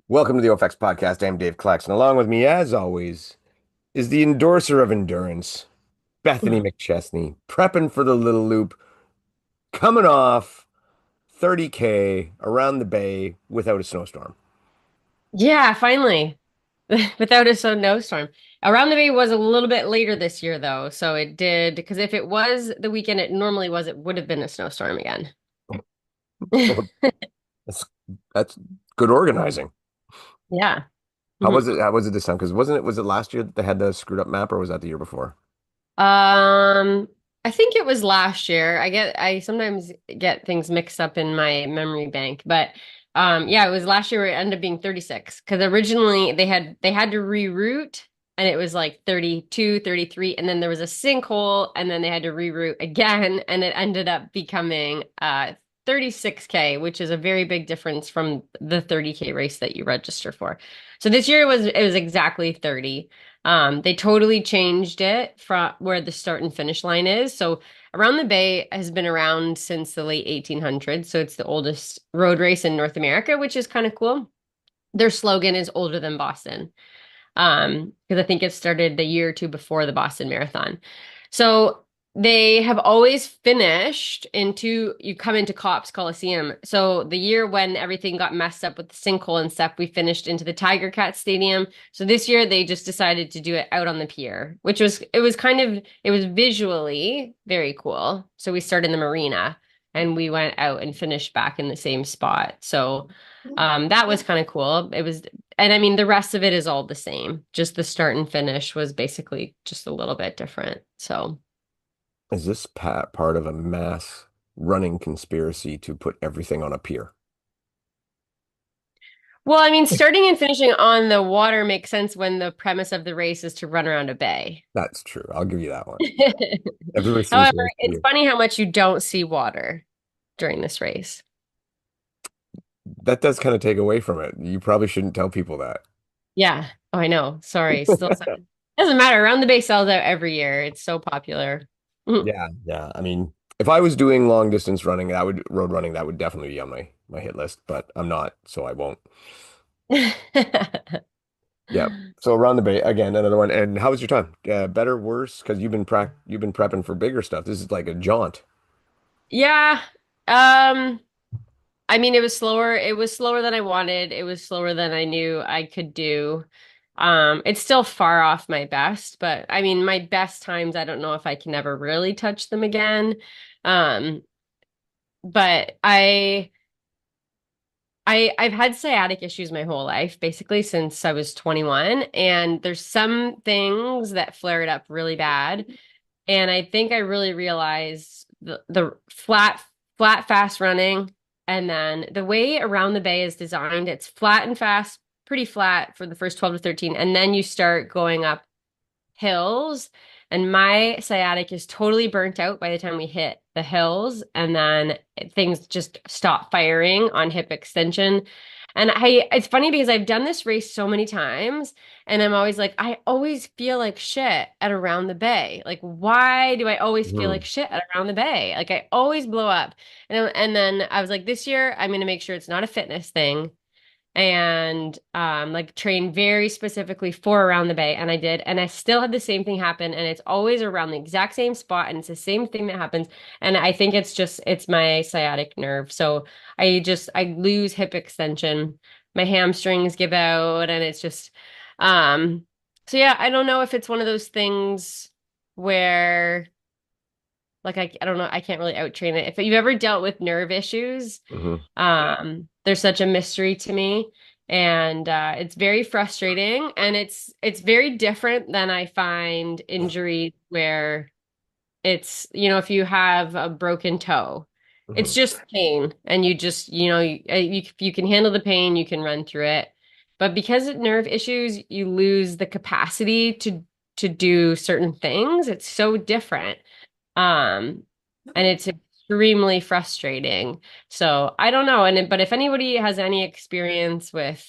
Welcome to the OFX podcast. I'm Dave Klex, and along with me, as always, is the endorser of endurance, Bethany McChesney, prepping for the little loop, coming off 30K around the bay without a snowstorm. Yeah, finally. Without a snowstorm. Around the Bay was a little bit later this year though, so it did because if it was the weekend it normally was, it would have been a snowstorm again. Well, that's that's good organizing. Yeah. How Mhm. was it? How was it this time? Because was it last year that they had the screwed up map, or was that the year before? Um, I think it was last year. I sometimes get things mixed up in my memory bank, but yeah, it was last year where it ended up being 36 because originally they had to reroute and it was like 32, 33, and then there was a sinkhole and then they had to reroute again and it ended up becoming 36K, which is a very big difference from the 30K race that you register for. So this year it was exactly 30. They totally changed it from where the start and finish line is. So Around the Bay has been around since the late 1800s. So it's the oldest road race in North America, which is kind of cool. Their slogan is older than Boston. Because I think it started the year or two before the Boston Marathon. So they have always finished you come into Copps Coliseum. So the year when everything got messed up with the sinkhole and stuff, we finished into the Tiger Cat Stadium. So this year they just decided to do it out on the pier, it was visually very cool. So we started in the marina and we went out and finished back in the same spot. So that was kind of cool. And I mean, the rest of it is all the same. Just the start and finish was basically just a little bit different. So, Is this part of a mass running conspiracy to put everything on a pier? well, I mean, starting and finishing on the water makes sense when the premise of the race is to run around a bay. That's true. I'll give you that one. Everybody seems However, to it's agree. funny how much you don't see water during this race. That does kind of take away from it. You probably shouldn't tell people that. Yeah. Oh, I know. Sorry. Doesn't matter. Around the Bay sells out every year. It's so popular. Yeah, yeah. I mean, if I was doing long distance running, road running, that would definitely be on my hit list, but I'm not, so I won't. Yeah. So around the bay again, another one. And how was your time? Better, worse? Because you've been prepping for bigger stuff. This is like a jaunt. Yeah. Um, I mean, it was slower. It was slower than I wanted. It was slower than I knew I could do. It's still far off my best, but I mean, my best times, I don't know if I can ever really touch them again. Um, but I've had sciatic issues my whole life, basically since I was 21, and there's some things that flared up really bad. And I think I really realized the flat, fast running. And then the way Around the Bay is designed, it's flat and fast, pretty flat for the first 12 to 13. And then you start going up hills. And my sciatic is totally burnt out by the time we hit the hills. And then things just stop firing on hip extension. It's funny because I've done this race so many times and I'm always like, I always feel like shit at Around the Bay. Like, why do I always feel Hmm. like shit at Around the Bay? Like, I always blow up. And then I was like, this year, I'm going to make sure it's not a fitness thing and like train very specifically for Around the Bay. And I did. And I still had the same thing happen. And it's always around the exact same spot. And it's the same thing that happens. And I think it's my sciatic nerve. So I lose hip extension. My hamstrings give out. And it's just, um, so yeah, I don't know if it's one of those things where like I don't know, I can't really out train it. If you've ever dealt with nerve issues, Hmm. they're such a mystery to me, and it's very frustrating, and it's very different than I find injuries where if you have a broken toe, it's Hmm. just pain, and you just if you can handle the pain, you can run through it. But because of nerve issues, you lose the capacity to do certain things. It's so different. Um, and it's extremely frustrating. So I don't know. But if anybody has any experience with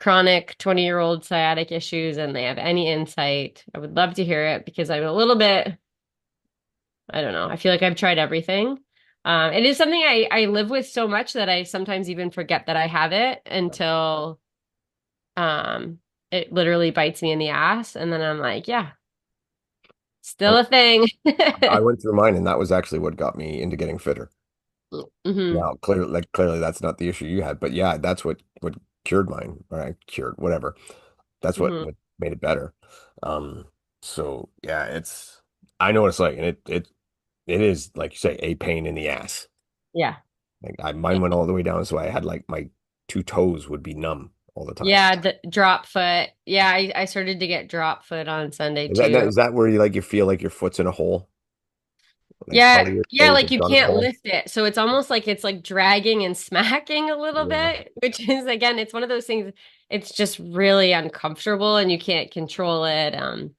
chronic 20-year-old sciatic issues and they have any insight, I would love to hear it because I'm a little bit, I don't know, I feel like I've tried everything. It is something I live with so much that I sometimes even forget that I have it until it literally bites me in the ass. And then I'm like, yeah, I, still a thing. I went through mine, and that was actually what got me into getting fitter. hmm Now, clearly that's not the issue you had, but yeah, that's what cured mine, or I cured whatever. That's hmm what made it better. Um, so yeah, I know what it's like, and it is like you say, a pain in the ass. Yeah. Like mine went all the way down, so I had like my two toes would be numb all the time. Yeah, the drop foot. Yeah, I started to get drop foot on Sunday too. Is that where you feel like your foot's in a hole, like part Yeah, of your yeah, toes like have you gone in a can't hole? lift it. So it's almost like it's like dragging and smacking a little Yeah. bit, which is again, it's one of those things, it's just really uncomfortable and you can't control it. And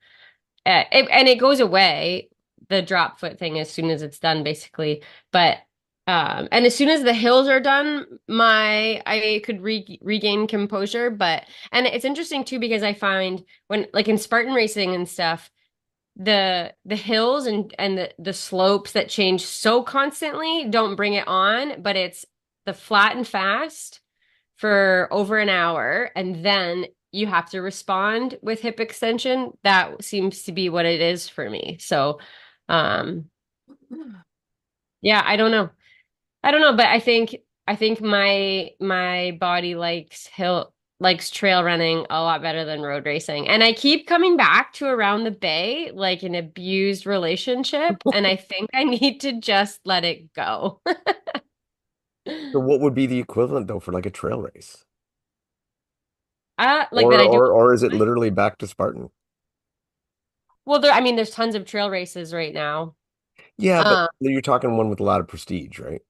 it goes away, the drop foot thing, as soon as it's done, basically. But and as soon as the hills are done, my I could regain composure. But and it's interesting too because I find when like in Spartan racing and stuff, the hills and the slopes that change so constantly don't bring it on, but it's the flat and fast for over an hour, and then you have to respond with hip extension. That seems to be what it is for me. So, um, yeah, I don't know. I don't know, but I think my body likes trail running a lot better than road racing. And I keep coming back to around the bay like an abused relationship, and I think I need to just let it go. So what would be the equivalent though for like a trail race? Like that I do. Or is it literally back to Spartan? Well, there's tons of trail races right now. Yeah, but Um, you're talking one with a lot of prestige, right?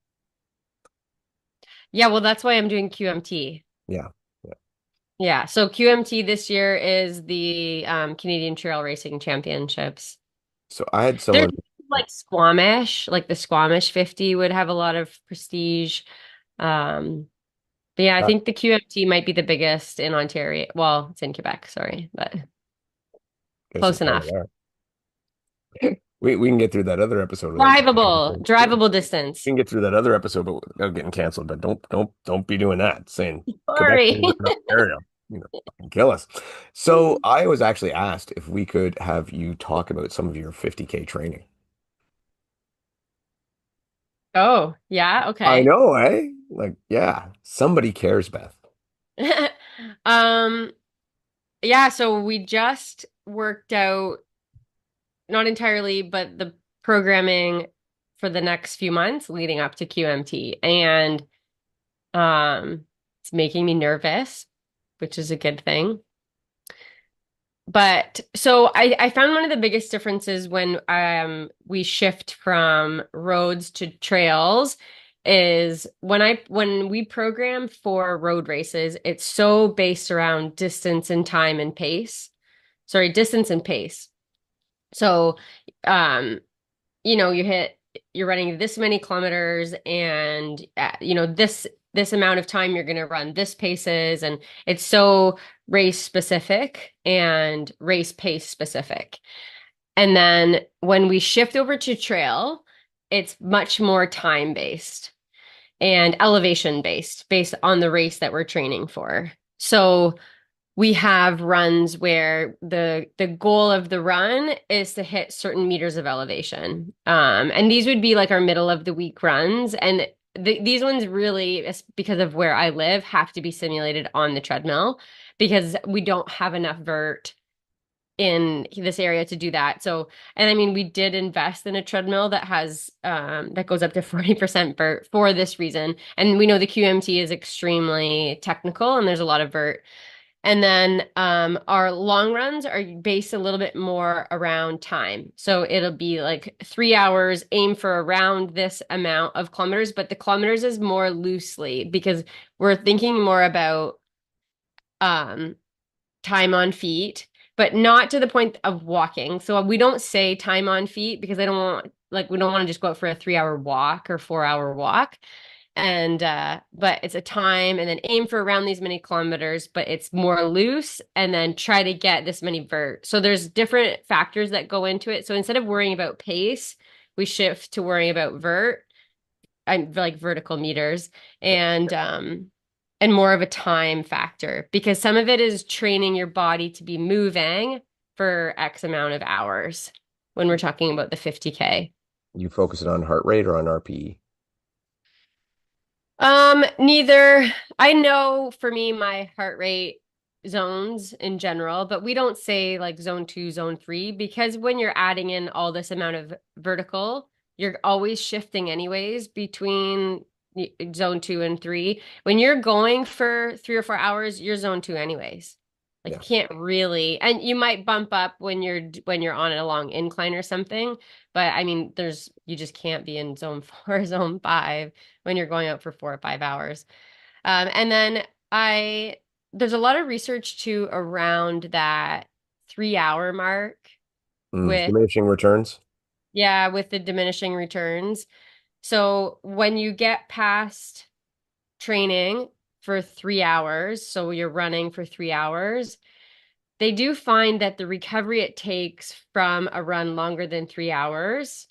yeah, well, that's why I'm doing QMT. Yeah. Yeah. Yeah, so QMT this year is the Canadian Trail Racing Championships. So I had There's someone, like Squamish, like the Squamish 50 would have a lot of prestige. Um, but yeah, I I think the QMT might be the biggest in Ontario. Well, it's in Quebec, sorry, but guess in close enough. Canada. We can get through that other episode without getting Drivable, canceled. We drivable distance. can get through that other episode but without getting canceled, but don't be doing that. Saying Quebec Sorry. is in Ontario, fucking kill us. So I was actually asked if we could have you talk about some of your 50K training. Oh, yeah, I okay. know, eh? Like, yeah, somebody cares, Beth. Um, yeah, so we just worked out, not entirely, but the programming for the next few months leading up to QMT. And it's making me nervous, which is a good thing. But so I found one of the biggest differences when we shift from roads to trails is when we program for road races, it's so based around distance and time and pace. Sorry, distance and pace. So um you're running this many kilometers and this amount of time you're going to run this paces, and it's so race specific and race pace specific. And then when we shift over to trail, it's much more time based and elevation based on the race that we're training for. So we have runs where the goal of the run is to hit certain meters of elevation. And these would be like our middle of the week runs. And these ones really, because of where I live, have to be simulated on the treadmill because we don't have enough vert in this area to do that. So, and I mean, we did invest in a treadmill that has that goes up to 40% vert for this reason. And we know the QMT is extremely technical and there's a lot of vert. And then our long runs are based a little bit more around time. So it'll be like 3 hours, aim for around this amount of kilometers, but the kilometers is more loosely because we're thinking more about um, time on feet, but not to the point of walking. So we don't say time on feet because I don't want, like, we don't want to just go out for a 3 hour walk or 4 hour walk. And but it's a time and then aim for around these many kilometers, but it's more loose and then try to get this many vert. So there's different factors that go into it. So instead of worrying about pace, we shift to worrying about vert, I'm like vertical meters and more of a time factor because some of it is training your body to be moving for X amount of hours when we're talking about the 50K. You focus it on heart rate or on RPE? Neither. I know for me, my heart rate zones in general, but we don't say like zone two, zone three, because when you're adding in all this amount of vertical, you're always shifting anyways between zone two and three. When you're going for 3 or 4 hours, you're zone two anyways. Like you Yeah. can't really, and you might bump up when you're on a long incline or something, but I mean, you just can't be in zone four, zone five when you're going out for 4 or 5 hours. And then I, there's a lot of research too around that 3 hour mark with, Diminishing returns. yeah, with the diminishing returns. So when you get past training for 3 hours, so you're running for 3 hours, they do find that the recovery it takes from a run longer than 3 hours,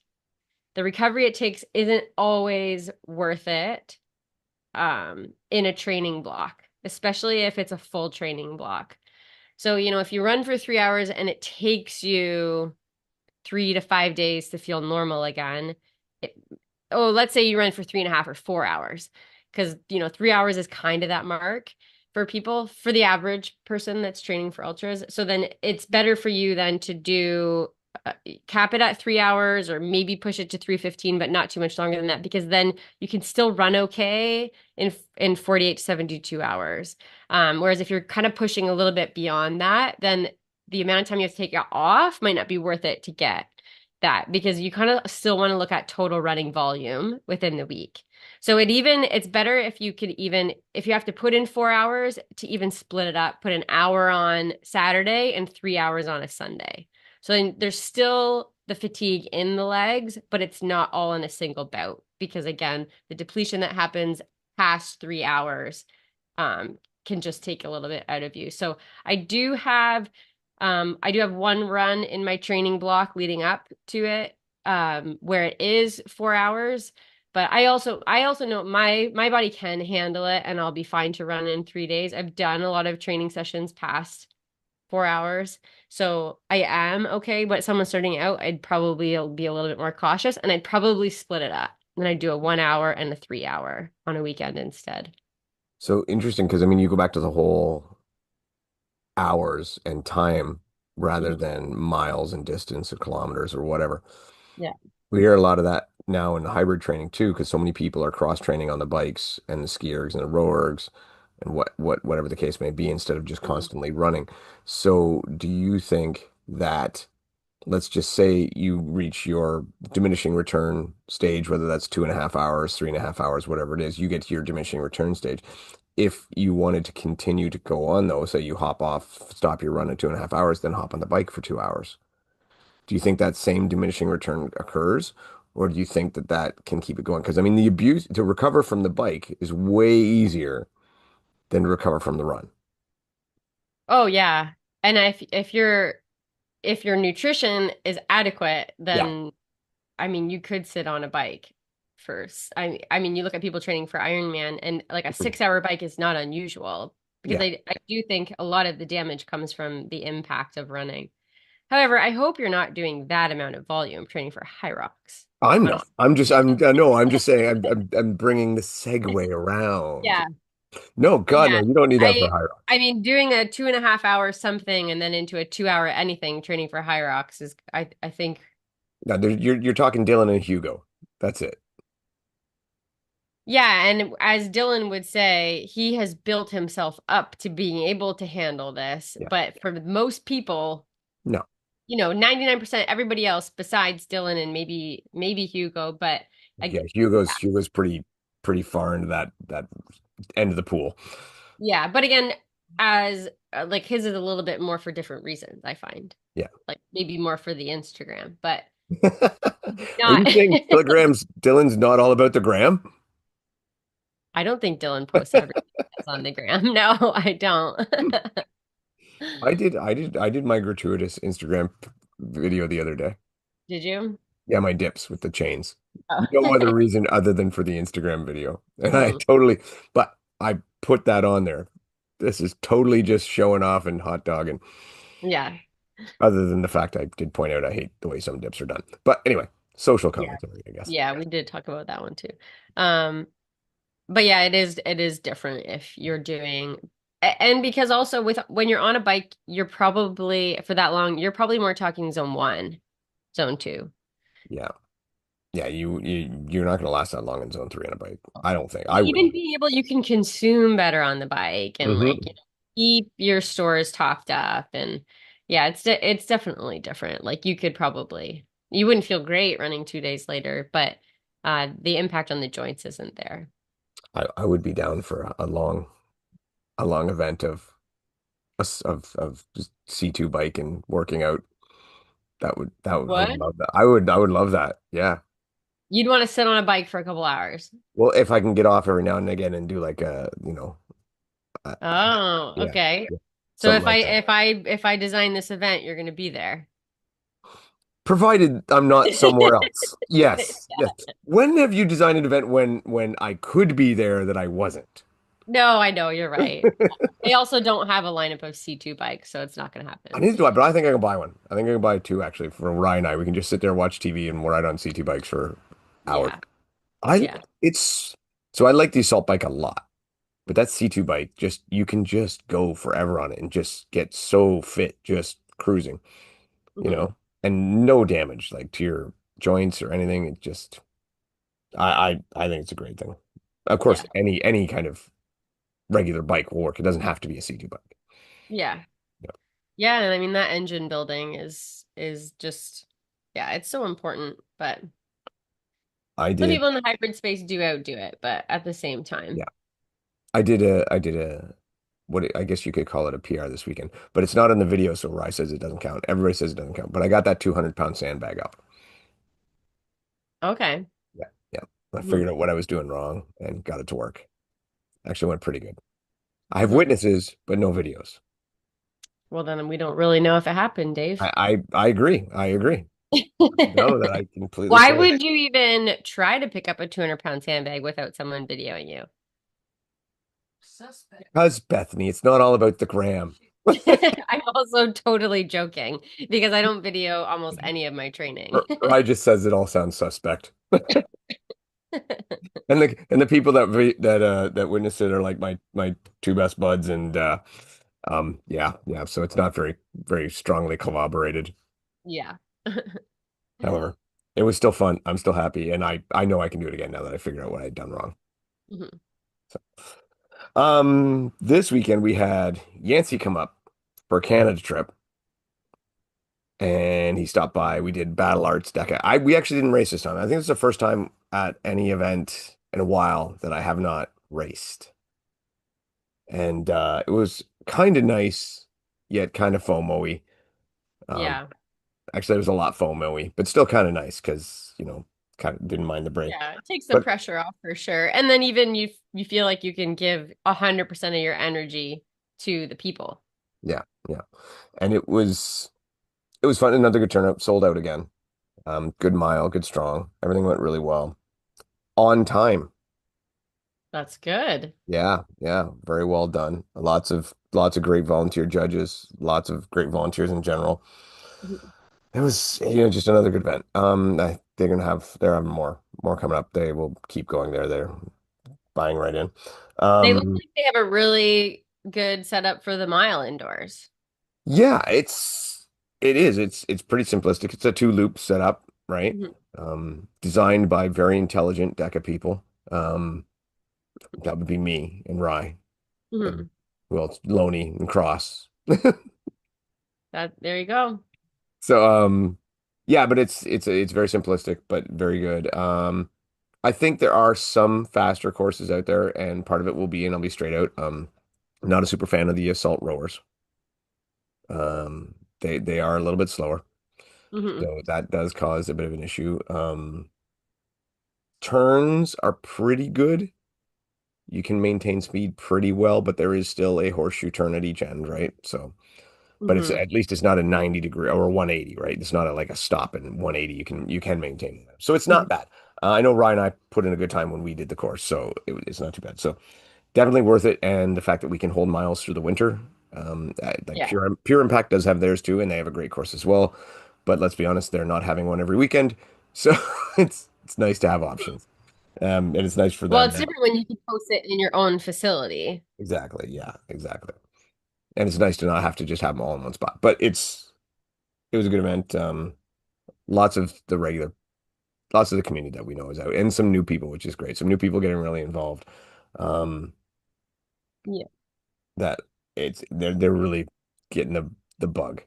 the recovery it takes isn't always worth it in a training block, especially if it's a full training block. So, if you run for 3 hours and it takes you 3 to 5 days to feel normal again, it, oh, let's say you run for 3.5 or 4 hours, because, 3 hours is kind of that mark for people, for the average person that's training for ultras. So then it's better for you then to do uh, cap it at 3 hours or maybe push it to 3:15, but not too much longer than that, because then you can still run okay in 48 to 72 hours. Whereas if you're kind of pushing a little bit beyond that, then the amount of time you have to take it off might not be worth it to get that, because you kind of still want to look at total running volume within the week. So it's better if you could even, if you have to put in 4 hours, to even split it up, put an hour on Saturday and 3 hours on a Sunday. So then there's still the fatigue in the legs, but it's not all in a single bout, because again, the depletion that happens past 3 hours can just take a little bit out of you. So I do have I do have one run in my training block leading up to it, where it is 4 hours. But I also know my body can handle it, and I'll be fine to run in 3 days. I've done a lot of training sessions past 4 hours, so I am okay. But someone starting out, I'd probably be a little bit more cautious, and I'd probably split it up. And I'd do a 1 hour and a 3 hour on a weekend instead. So interesting because I mean, you go back to the whole hours and time rather Mhm. than miles and distance or kilometers or whatever. Yeah. We hear a lot of that now in the hybrid training too, because so many people are cross training on the bikes and the ski ergs and the row ergs and whatever the case may be instead of just Mhm. constantly running. So do you think that let's just say you reach your diminishing return stage, whether that's 2.5 hours, 3.5 hours, whatever it is, you get to your diminishing return stage. If you wanted to continue to go on though, say you hop off, stop your run at 2.5 hours, then hop on the bike for 2 hours. Do you think that same diminishing return occurs? Or do you think that that can keep it going? Because I mean, the abuse to recover from the bike is way easier than to recover from the run. Oh yeah. And if your nutrition is adequate, Yeah. then I mean you could sit on a bike first. I mean you look at people training for Ironman, and like a 6 hour bike is not unusual, because Yeah. I do think a lot of the damage comes from the impact of running. However, I hope you're not doing that amount of volume training for Hyrox. I'm not. Honestly. No, I'm just saying, I'm bringing the segue around. Yeah. No, God, no, Yeah. you don't need that for I Hyrox. I mean doing a 2.5 hour something and then into a 2 hour anything training for Hyrox is I think. No, you're talking Dylan and Hugo. That's it. Yeah, and as Dylan would say, he has built himself up to being able to handle this. Yeah. But for most people, No. 99% everybody else besides Dylan and maybe Hugo, but Yeah, I, Hugo's pretty far into that end of the pool. yeah, but again, as like his is a little bit more for different reasons, I find. Yeah. Like maybe more for the Instagram, but Are not. you saying Dylan's not all about the gram? I don't think Dylan posts everything that's on the gram. No, I don't. I did my gratuitous Instagram video the other day. Did you? Yeah, my dips with the chains. Oh. No other reason other than for the Instagram video. And I Mhm. totally, but I put that on there. This is totally just showing off and hot dogging, Yeah. other than the fact I did point out I hate the way some dips are done. But anyway, social Yeah. commentary, I guess. Yeah, we did talk about that one too. Um, but yeah, it is different if you're doing and because also with when you're on a bike, you're probably for that long, you're probably more talking zone one, zone two. Yeah. Yeah, you're not going to last that long in zone three on a bike. I don't think. But I even wouldn't. being able, you can consume better on the bike and like, Hmm. keep your stores topped up and yeah, it's definitely different. Like you wouldn't feel great running 2 days later, but the impact on the joints isn't there. I would be down for a long event of just C2 bike and working out. I would What? love that. I would love that. Yeah. You'd want to sit on a bike for a couple hours. Well, if I can get off every now and again and do like uh, Oh, yeah, okay. yeah, So something if I like that. if I if I design this event, you're going to be there. Provided I'm not somewhere else. Yes, yes. When have you designed an event when I could be there that I wasn't? No, I know you're right. They also don't have a lineup of C2 bikes, so it's not going to I happen. need to do it, but I think I can buy one. I think I can buy two actually for Ryan and I. We can just sit there, watch TV, and ride on CT bikes for hours. Yeah. I Yeah. it's so I like the assault bike a lot, but that C2 bike just you can just go forever on it and just get so fit just cruising, you Mhm. know, and no damage like to your joints or anything. It just I think it's a great thing. Of course, Yeah. any kind of regular bike will work. It doesn't have to be a C2 bike. Yeah. Yeah. Yeah, and I mean that engine building is just yeah, it's so important, but I some did, people in the hybrid space do outdo it, but at the same yeah. time. I did a what I guess you could call it a PR this weekend, but it's not in the video, so Rye says it doesn't count. Everybody says it doesn't count, but I got that 200-pound sandbag up. Okay. Yeah, yeah. I Hmm. figured out what I was doing wrong and got it to work. Actually went pretty good. I have Hmm. witnesses, but no videos. Well, then we don't really know if it happened, Dave. I agree. I agree. No, that I completely Why saw. would you even try to pick up a 200-pound sandbag without someone videoing you? Because Bethany, it's not all about the gram. I'm also totally joking because I don't video almost any of my training. Rye just says it all sounds suspect. And the people that witnessed it are like my two best buds and yeah, so it's not very strongly corroborated. Yeah. However, it was still fun. I'm still happy and I know I can do it again now that I figured out what I'd done wrong. Mhm. So, this weekend we had Yancey come up for a Canada trip and he stopped by. We did Battle Arts Deka. We actually didn't race this time. I think it's the first time at any event in a while that I have not raced. And it was kind of nice, yet kind of FOMO-y. Um, Yeah. actually, it was a lot FOMO-y, but still kind of nice because, kind of didn't mind the break. Yeah, it takes the But pressure off for sure. And then even you feel like you can give 100% of your energy to the people. yeah, yeah. And it was fun. Another good turnout, sold out again. Good mile, good strong. Everything went really well. On time. That's good. Yeah, yeah, very well done. Lots of great volunteer judges, lots of great volunteers in general. Mhm. It was, just another good event. They're having more coming up. They will keep going there. They're buying right in. They look Um, like they have a really good setup for the mile indoors. yeah, it is. It's pretty simplistic. It's a two loop setup, right? Mhm. Designed by very intelligent Deca people. That would be me and Rye and Mhm. who else? Loney and Cross. That there you go. So yeah, but it's very simplistic but very good. I think there are some faster courses out there and part of it will be, and I'll be straight out, I'm not a super fan of the assault rowers. They are a little bit slower. Mhm. So that does cause a bit of an issue. Turns are pretty good. you can maintain speed pretty well, but there is still a horseshoe turn at each end, right? So, but it's Hmm. at least it's not a 90-degree or a 180, right? It's not like a stop and 180. You can maintain that. So it's not bad. I know Ryan and I put in a good time when we did the course, so it's not too bad. So definitely worth it. And the fact that we can hold miles through the winter, like Yeah. Pure Impact does have theirs too, and they have a great course as well. But let's be honest, they're not having one every weekend, so it's nice to have options. And it's nice for Well, them it's to have different when you can post it in your own facility. exactly, yeah, exactly. And it's nice to not have to just have them all in one spot. But it was a good event. Lots of the regular, lots of the community that we know is out, and some new people, which is great. Some new people getting really involved. Um, Yeah. that they're really getting the bug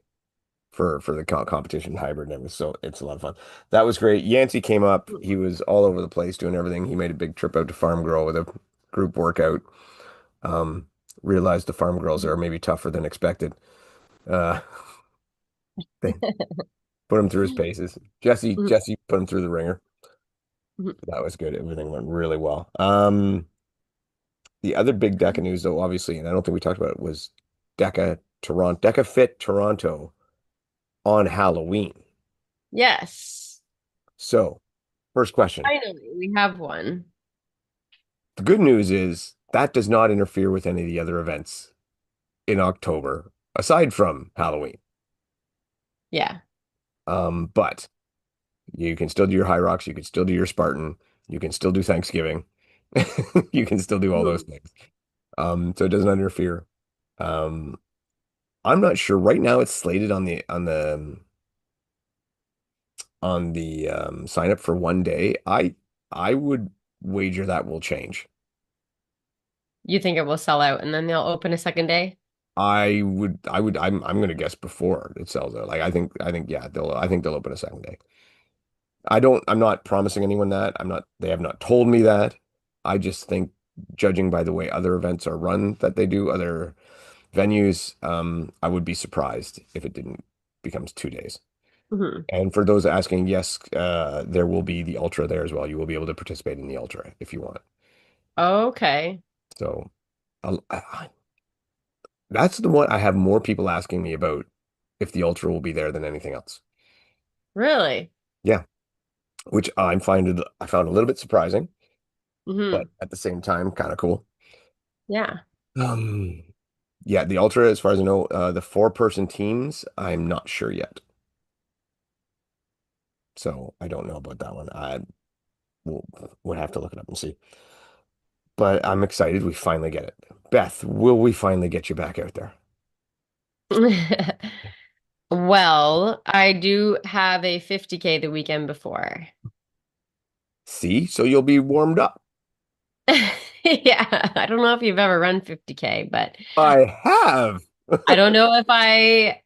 for the competition hybrid and everything. So it's a lot of fun. That was great. Yancey came up. He was all over the place doing everything. He made a big trip out to Farm Girl with a group workout. Um, Realized the farm girls are maybe tougher than expected. Uh, they put him through his paces. Jesse put him through the ringer. That was good. Everything went really well. The other big Deca news, though, obviously, and I don't think we talked about it, was Deca Fit Toronto on Halloween. Yes. So, first question. Finally, we have one. The good news is that does not interfere with any of the other events in October, aside from Halloween. Yeah. But you can still do your Hyrox, you can still do your Spartan, you can still do Thanksgiving, you can still do all those Mhm. things. So it doesn't interfere. Um, I'm not sure. Right now, it's slated on the sign up for one day. I would wager that will change. You think it will sell out and then they'll open a second day? I'm gonna guess before it sells out. Like I think yeah, they'll open a second day. I'm not promising anyone that. They have not told me that. I just think judging by the way other events are run that they do, other venues, I would be surprised if it didn't becomes 2 days. Hmm. And for those asking, yes, there will be the ultra there as well. You will be able to participate in the ultra if you want. Okay. So that's the one I have more people asking me about if the ultra will be there than anything else. Really? Yeah, which I found a little bit surprising, but Hmm. at the same time, kind of cool. Yeah. Um, yeah, the ultra, as far as I know, the four-person teams, I'm not sure yet. So I don't know about that one. I will would have to look it up and see. But I'm excited we finally get it. Beth, will we finally get you back out there? Well, I do have a 50K the weekend before. See, so you'll be warmed up. Yeah, I don't know if you've ever run 50K, but I have. I don't know if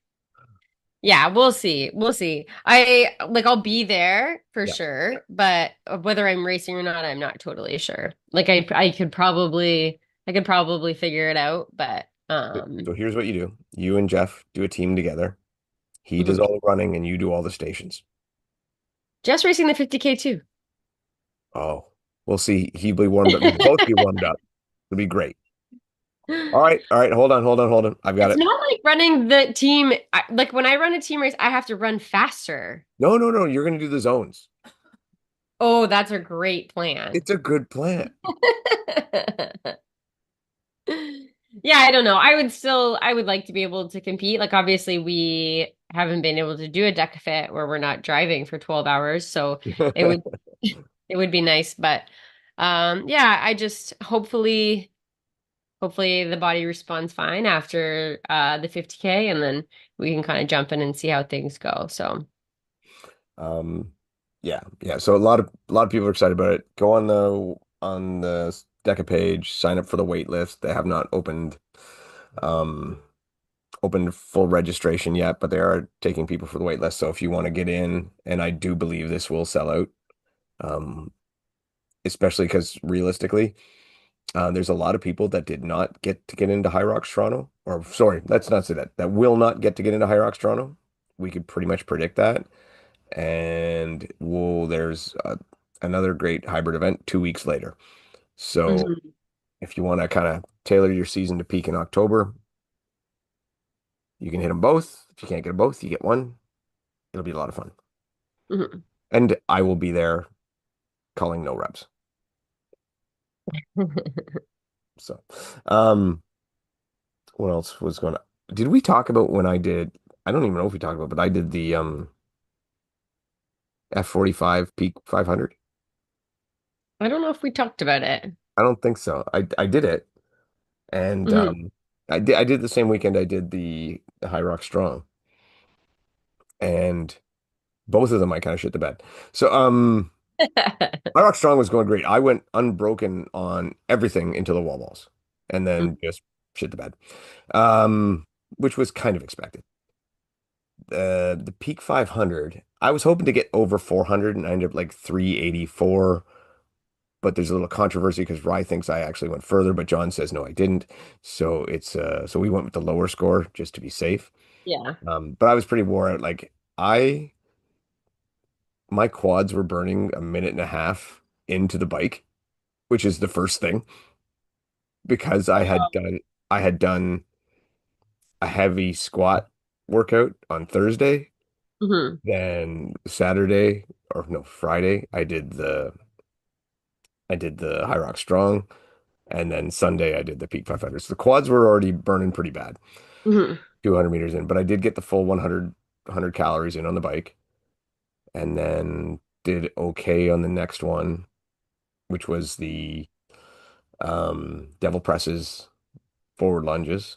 yeah, we'll see. We'll see. I'll be there for Yeah. sure, but whether I'm racing or not, I'm not totally sure. I could probably figure it out, but So here's what you do. You and Jeff do a team together. He does mhm. all the running and you do all the stations. Just racing the 50K too. Oh, we'll see. He'll be warmed up. You'll both be warmed up. It'll be great. All right. All right. Hold on. Hold on. Hold on. I've got It's it. not like running the team. Like when I run a team race, I have to run faster. No, no, no. You're going to do the zones. Oh, that's a great plan. It's a good plan. Yeah, I don't know. I would like to be able to compete. Like obviously we haven't been able to do a deca fit where we're not driving for 12 hours, so it would it would be nice, but yeah, I just hopefully the body responds fine after the 50K and then we can kind of jump in and see how things go. So, Um, yeah, yeah. So a lot of people are excited about it. Go on the Deca page, sign up for the wait list. They have not um opened full registration yet, but they are taking people for the wait list. So if you want to get in, and I do believe this will sell out, um, especially because realistically, there's a lot of people that did not get into Hyrox Toronto, or sorry, let's not say that will not get to get into Hyrox Toronto. We could pretty much predict that. And there's another great hybrid event 2 weeks later. So mhm. If you want to kind of tailor your season to peak in October, you can hit them both. If you can't get them both, you get one. It'll be a lot of fun. Mhm. And I will be there calling no reps. So, um, what else was going on? Did we talk about when I did? I don't even know if we talked about, but I did the F45 Peak 500. I don't know if we talked about it. I don't think so. I did it, and Hmm. I did the same weekend I did the Hyrox Strong, and both of them I kind of shit the bed. So Hyrox Strong was going great. I went unbroken on everything into the wall balls, and then just shit the bed, which was kind of expected. The Peak 500, I was hoping to get over 400, and I ended up like 384. But there's a little controversy because Rye thinks I actually went further, but John says no, I didn't. So so we went with the lower score just to be safe. Yeah. But I was pretty wore out. Like I my quads were burning a minute and a half into the bike, which is the first thing because I had done a heavy squat workout on Thursday. Hmm. Then Saturday, or no, Friday, I did the High Rock Strong. And then Sunday I did the Peak 500. So the quads were already burning pretty bad, Hmm. 200 meters in, but I did get the full 100 calories in on the bike and then did okay on the next one, which was the devil presses, forward lunges.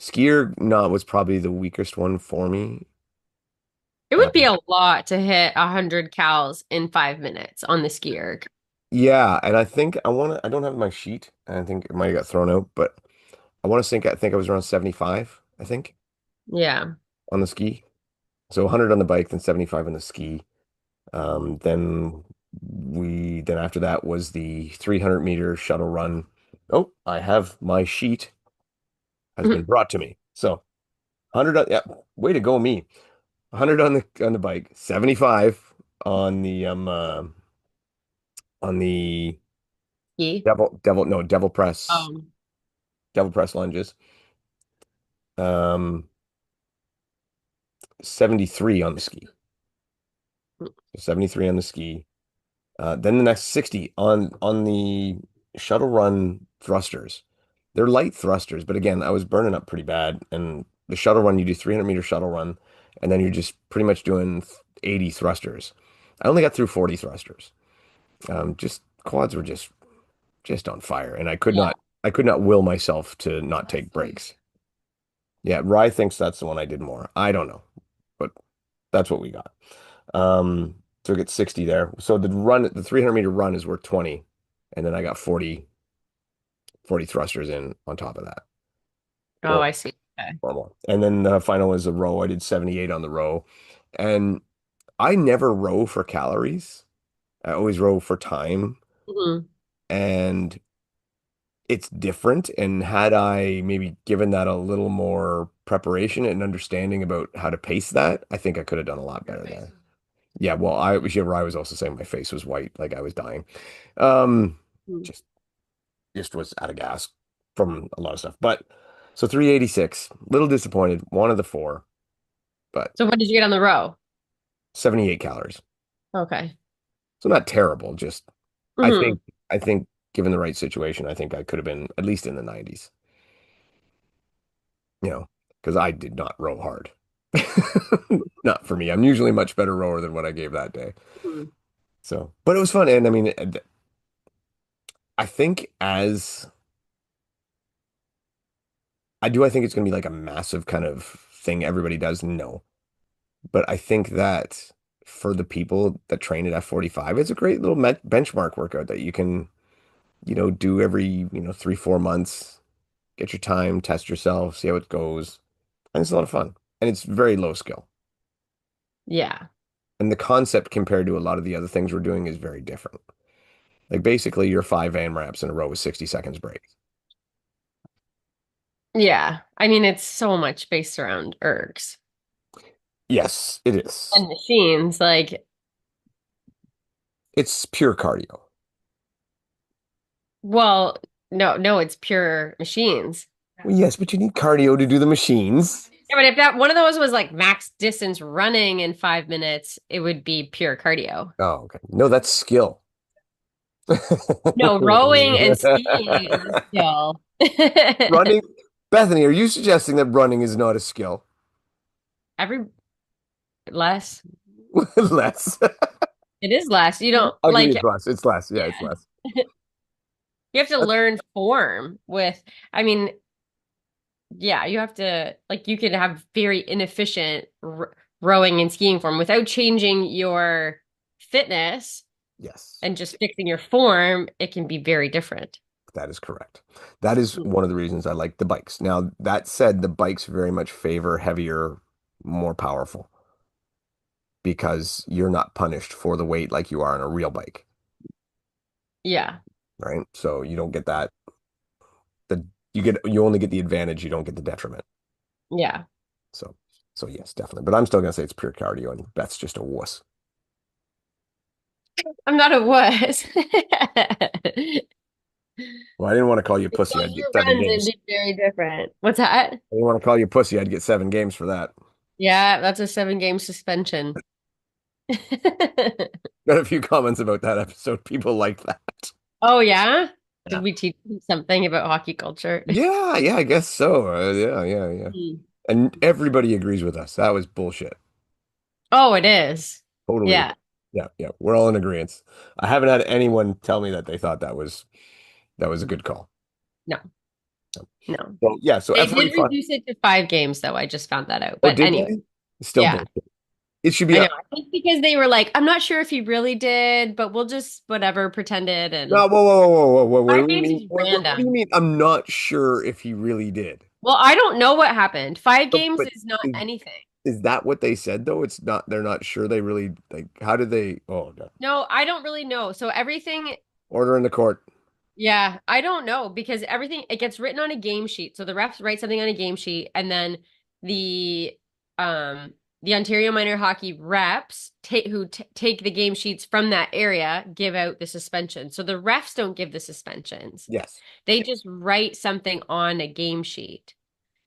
Skier knot was probably the weakest one for me. It would be Um, a lot to hit 100 cals in 5 minutes on the ski erg. yeah, and I think I don't have my sheet. I think it might have got thrown out, but I think I was around 75, I think, Yeah. on the ski. So 100 on the bike, then 75 on the ski. Then after that was the 300-meter shuttle run. Oh, I have my sheet has been Mhm. brought to me. So 100 yeah, way to go me. 100 on the bike, 75 on the Ski. devil press Um, devil press lunges. Um 73 on the ski. 73 on the ski. Then the next 60 on the shuttle run thrusters. They're light thrusters, but again, I was burning up pretty bad. And the shuttle run, you do 300-meter shuttle run, and then you're just pretty much doing 80 thrusters. I only got through 40 thrusters. Just quads were just on fire, and yeah. I could not will myself to not take breaks. Yeah, Rye thinks that's the one I did more. I don't know, but that's what we got. So we get 60 there. So the 300-meter run is worth 20, and then I got 40 thrusters in on top of that, Oh, or I see. Okay. or more. And then the final was a row. I did 78 on the row, and I never row for calories. I always row for time, Mhm. and it's different. And had I maybe given that a little more preparation and understanding about how to pace that, I think I could have done a lot better there. Yeah, well, I was also saying my face was white, like I was dying. Um, Mhm. just just was out of gas from a lot of stuff. But so 386, little disappointed, one of the four, but So what did you get on the row? 78 calories. Okay. So not terrible, just I Hmm. think I think given the right situation, I think I could have been at least in the 90s, because I did not row hard. Not for me. I'm usually a much better rower than what I gave that day. So, but it was fun. And I mean, I think I think it's going to be like a massive kind of thing everybody does. No. But I think that for the people that train at F45, it's a great little benchmark workout that you can, do every, 3, 4 months, get your time, test yourself, see how it goes. And it's a lot of fun. And it's very low skill. Yeah. And the concept compared to a lot of the other things we're doing is very different. Like basically your 5 AMRAPs in a row with 60 seconds break. Yeah. I mean, it's so much based around ergs Yes, it is. and machines. Like, It's pure cardio. well, No, no, it's pure machines. Well, yes, but you need cardio to do the machines. Yeah, but if that one of those was like max distance running in 5 minutes, it would be pure cardio. Oh, okay. No, that's skill. No, rowing and skiing is a skill. Running, Bethany, are you suggesting that running is not a skill? Every less. Less. It is less. You don't I'll give you like, it's less. It's less. Yeah, it's yeah. less. You have to learn form with, I mean, yeah, you have to like you can have very inefficient r rowing and skiing form without changing your fitness Yes, and just fixing your form, it can be very different. that is correct. That is Mm. one of the reasons I like the bikes. Now, that said, the bikes very much favor heavier, more powerful because you're not punished for the weight like you are on a real bike, Yeah. right? So you don't get that. The you only get the advantage, you don't get the detriment. Yeah. So so yes, definitely. But I'm still gonna say it's pure cardio, and Beth's just a wuss. I'm not a wuss. Well, I didn't want to call you a pussy. I'd get Longer seven runs would games. be very different. What's that? I didn't want to call you a pussy. I'd get 7 games for that. Yeah, that's a 7 game suspension. Got a few comments about that episode. People liked that. Oh yeah? Yeah. Did we teach them something about hockey culture? Yeah, yeah, I guess so. Yeah, yeah, yeah. Hmm. And everybody agrees with us. That was bullshit. Oh, it is. Totally agree. Yeah. Yeah, yeah. We're all in agreement. I haven't had anyone tell me that they thought that was a good call. No, no. So yeah, so They did F45. reduce it to 5 games, though. I just found that out. Oh, But did anyway, they? Still yeah, bullshit. It should be I know. up. I think because they were like, I'm not sure if he really did, but we'll just whatever pretend it. No, And whoa, whoa, whoa, whoa, whoa. What do five you games mean? is What do you random. mean? I'm not sure if he really did. Well, I don't know what happened. Five games But is not is, anything. is that what they said though? It's not, they're not sure they really like how did they oh God. No, I don't really know. So everything, Order in the court. yeah, I don't know because everything it gets written on a game sheet. So the refs write something on a game sheet, and then the um the Ontario minor hockey reps take who t take the game sheets from that area give out the suspension. So the refs don't give the suspensions. Yes. They just write something on a game sheet,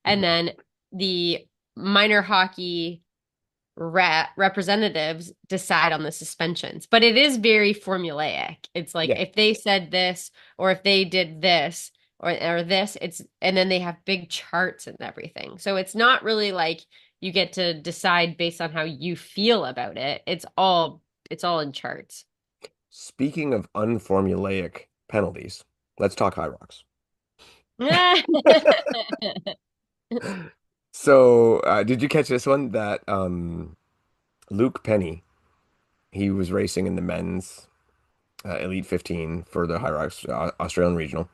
and Mhm. then the minor hockey representatives decide on the suspensions. But it is very formulaic. It's like Yeah. if they said this or if they did this or this, it's and then they have big charts and everything. So it's not really like you get to decide based on how you feel about it. It's all in charts. Speaking of unformulaic penalties, let's talk Hyrox. So, did you catch this one that Luke Penny, he was racing in the men's Elite 15 for the Hyrox Australian Regional,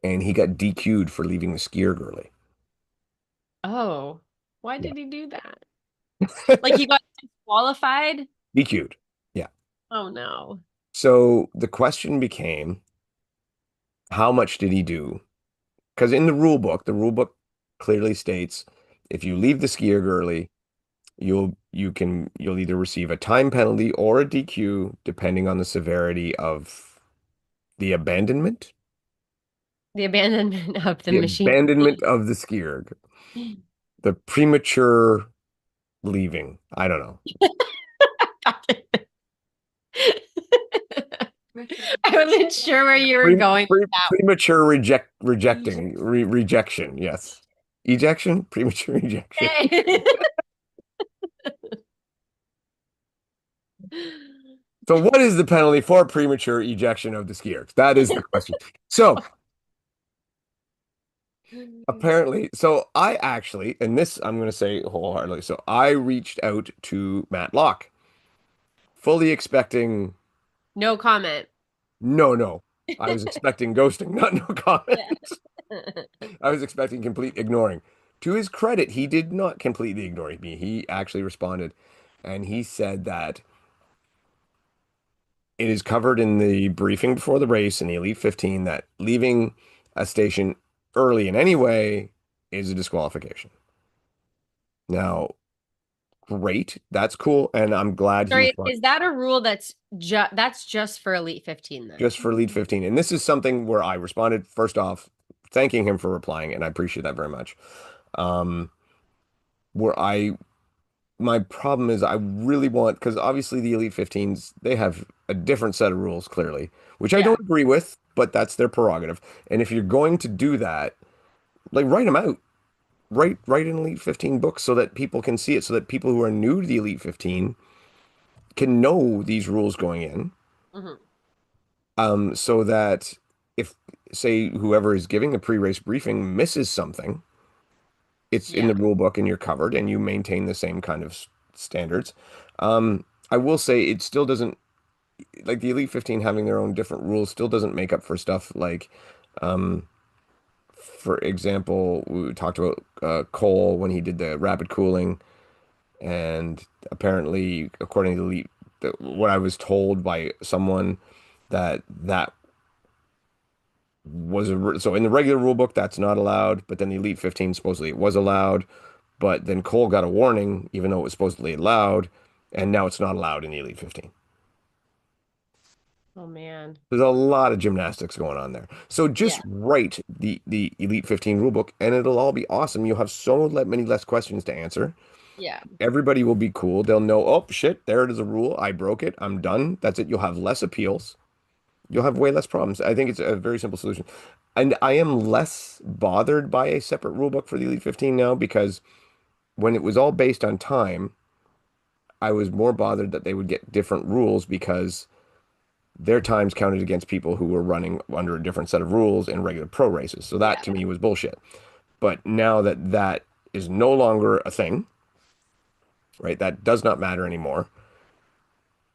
and he got DQ'd for leaving the skier girly. Oh, why Yeah. did he do that? Like he got disqualified? DQ'd. Yeah. Oh no. So the question became, how much did he do? Because in the rule book clearly states if you leave the skier girly, you'll either receive a time penalty or a DQ depending on the severity of the abandonment, The abandonment of the the machine. abandonment of the skier, the premature leaving. I don't know. I wasn't sure where you were going with Premature rejection. Yes. Ejection? Premature ejection. that So what is the penalty for premature ejection of the skiers? That is the question. So one. apparently, so I actually, and this I'm going to say wholeheartedly, so I reached out to Matt Locke, fully expecting, No comment. no, no. I was expecting ghosting, not no comment. Yeah. I was expecting complete ignoring. To his credit, he did not completely ignore me. He actually responded, and he said that it is covered in the briefing before the race in the Elite 15 that leaving a station early in any way is a disqualification. Now, great. That's cool. And I'm glad he's Sorry, is that a rule that's just for Elite 15 then? just for Elite 15. And this is something where I responded first off, thanking him for replying, and I appreciate that very much. Um, where my problem is I really want, because obviously the Elite 15s, they have a different set of rules, clearly, which I Yeah. don't agree with, but that's their prerogative. And if you're going to do that, like write them out. Write an Elite 15 book so that people can see it, so that people who are new to the Elite 15 can know these rules going in. Hmm. So that if, say, whoever is giving the pre-race briefing misses something, it's in the Yeah. rule book and you're covered and you maintain the same kind of standards. I will say it still doesn't, like the Elite 15 having their own different rules still doesn't make up for stuff like, um, for example, we talked about Cole when he did the rapid cooling, and apparently, according to the Elite, what I was told by someone that was so in the regular rule book that's not allowed, but then the Elite 15 supposedly it was allowed, but then Cole got a warning even though it was supposedly allowed, and now it's not allowed in the Elite 15. Oh man. There's a lot of gymnastics going on there. So just Yeah. write the Elite 15 rule book and it'll all be awesome. You'll have so many less questions to answer. Yeah. Everybody will be cool. They'll know, oh shit, there it is a rule. I broke it. I'm done. That's it. You'll have less appeals. You'll have way less problems. I think it's a very simple solution. And I am less bothered by a separate rule book for the Elite 15 now because when it was all based on time, I was more bothered that they would get different rules because their times counted against people who were running under a different set of rules in regular pro races. So that Yeah. to me was bullshit. But now that that is no longer a thing, right? That does not matter anymore.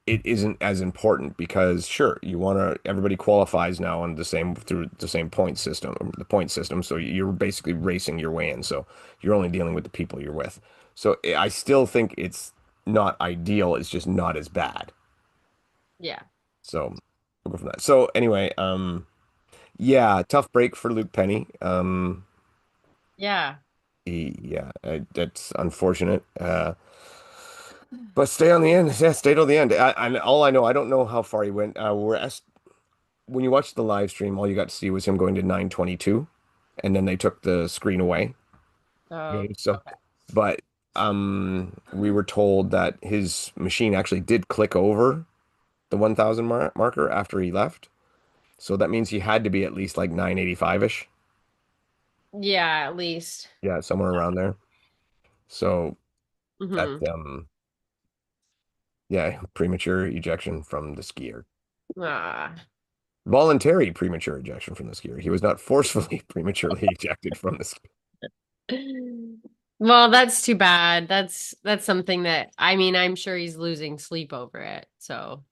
It isn't as important because sure, you want to everybody qualifies now on the same through the same point system, the point system. So you're basically racing your way in. So you're only dealing with the people you're with. So I still think it's not ideal. It's just not as bad. Yeah. So we'll go from that. So anyway, yeah, tough break for Luke Penny. Yeah. Yeah, that's unfortunate. But stay on the end. Yeah, stay till the end. And all I know, I don't know how far he went. When you watched the live stream, all you got to see was him going to 922, and then they took the screen away. Oh, Okay, so, okay. but we were told that his machine actually did click over the 1000 marker after he left. So that means he had to be at least like 985-ish. Yeah, at least. Yeah, somewhere around there. So that Hmm. yeah, premature ejection from the skier. Ah. Voluntary premature ejection from the skier. He was not forcefully prematurely ejected from the skier. Well, that's too bad. That's something that I mean, I'm sure he's losing sleep over it. So,